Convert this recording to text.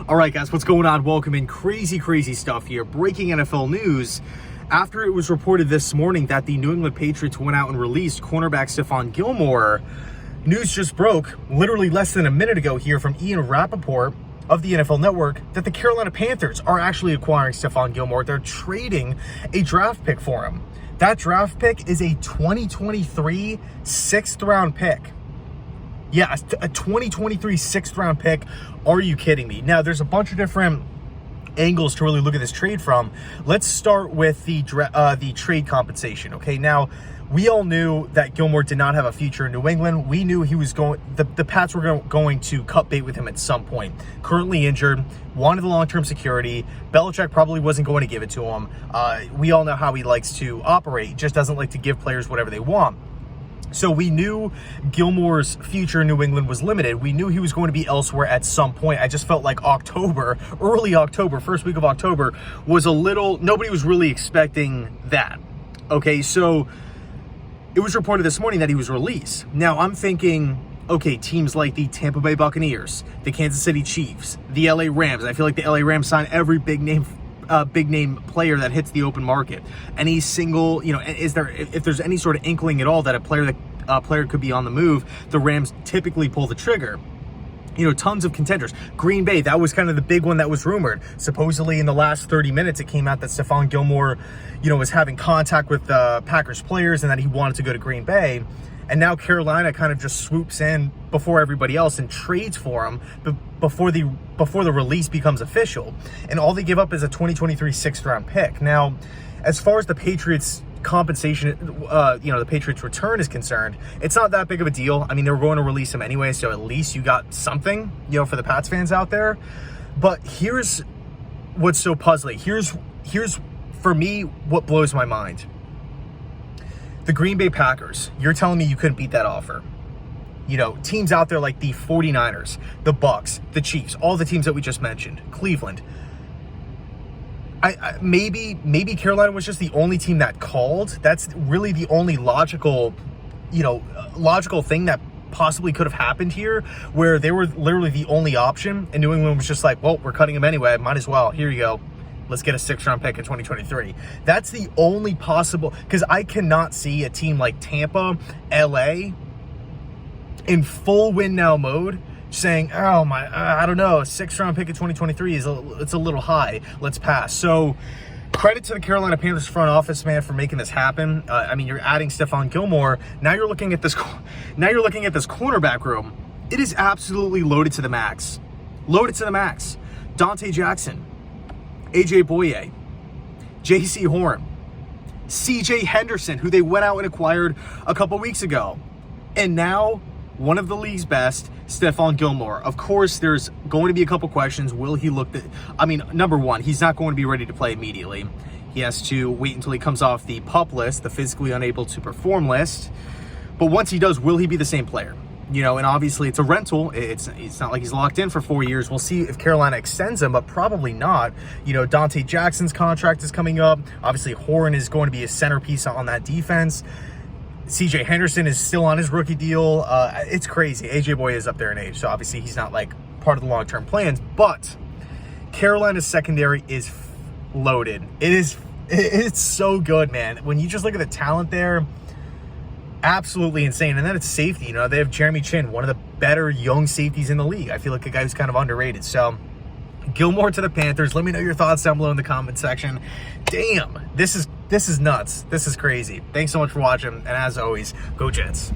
All right, guys, what's going on? Welcome in. Crazy stuff here. Breaking NFL news. After it was reported this morning that the New England Patriots went out and released cornerback Stephon Gilmore, news just broke literally less than a minute ago here from Ian Rappaport of the NFL Network that the Carolina Panthers are actually acquiring Stephon Gilmore. They're trading a draft pick for him. That draft pick is a 2023 sixth-round pick. Yeah, a 2023 sixth-round pick. Are you kidding me? Now, there's a bunch of different angles to really look at this trade from. Let's start with the trade compensation, okay? Now, we all knew that Gilmore did not have a future in New England. We knew he was going, the Pats were going to cut bait with him at some point. Currently injured, wanted the long-term security. Belichick probably wasn't going to give it to him. We all know how he likes to operate. He just doesn't like to give players whatever they want. So we knew Gilmore's future in New England was limited. We knew he was going to be elsewhere at some point. I just felt like October, early October, first week of October, was a little, nobody was really expecting that. Okay, so it was reported this morning that he was released. Now I'm thinking, okay, teams like the Tampa Bay Buccaneers, the Kansas City Chiefs, the LA Rams. I feel like the LA Rams sign every big name player that hits the open market. Any single, if there's any sort of inkling at all that a player could be on the move, the Rams typically pull the trigger. Tons of contenders. Green Bay, that was kind of the big one that was rumored. Supposedly in the last 30 minutes, it came out that Stephon Gilmore, was having contact with the Packers players and that he wanted to go to Green Bay. And now Carolina kind of just swoops in before everybody else and trades for him before the release becomes official. And all they give up is a 2023 sixth-round pick. Now, as far as the Patriots' compensation, the Patriots' return is concerned, it's not that big of a deal. I mean, they were going to release him anyway, so at least you got something, for the Pats fans out there. But here's what's so puzzling. Here's for me what blows my mind. The Green Bay Packers, you're telling me you couldn't beat that offer. Teams out there like the 49ers, the Bucks, the Chiefs, all the teams that we just mentioned, Cleveland. Maybe Carolina was just the only team that called. That's really the only logical thing that possibly could have happened here, where they were literally the only option, and New England was just like, well, we're cutting him anyway, might as well. Here you go. Let's get a sixth-round pick in 2023. That's the only possible, because I cannot see a team like Tampa, LA, in full win-now mode, saying, oh, I don't know, a sixth-round pick in 2023 it's a little high. Let's pass. So credit to the Carolina Panthers front office, man, for making this happen. You're adding Stephon Gilmore. Now you're looking at this cornerback room. It is absolutely loaded to the max. Loaded to the max. Dante Jackson, AJ Boye, J.C. Horn, C.J. Henderson, who they went out and acquired a couple weeks ago. And now, one of the league's best, Stephon Gilmore. Of course, there's going to be a couple questions. Will he look number one, he's not going to be ready to play immediately. He has to wait until he comes off the PUP list, the physically unable to perform list. But once he does, will he be the same player? And obviously it's a rental. It's not like he's locked in for 4 years. We'll see if Carolina extends him, but probably not. Dante Jackson's contract is coming up. Obviously, Horn is going to be a centerpiece on that defense. C.J. Henderson is still on his rookie deal. It's crazy. A.J. Boye is up there in age, so obviously he's not like part of the long-term plans. But Carolina's secondary is loaded. It's so good, man. When you just look at the talent there, absolutely insane. And then it's safety. They have Jeremy Chin, one of the better young safeties in the league. I feel like a guy who's kind of underrated. So Gilmore to the Panthers. Let me know your thoughts down below in the comment section. Damn, this is nuts. This is crazy. Thanks so much for watching. And as always, go Jets.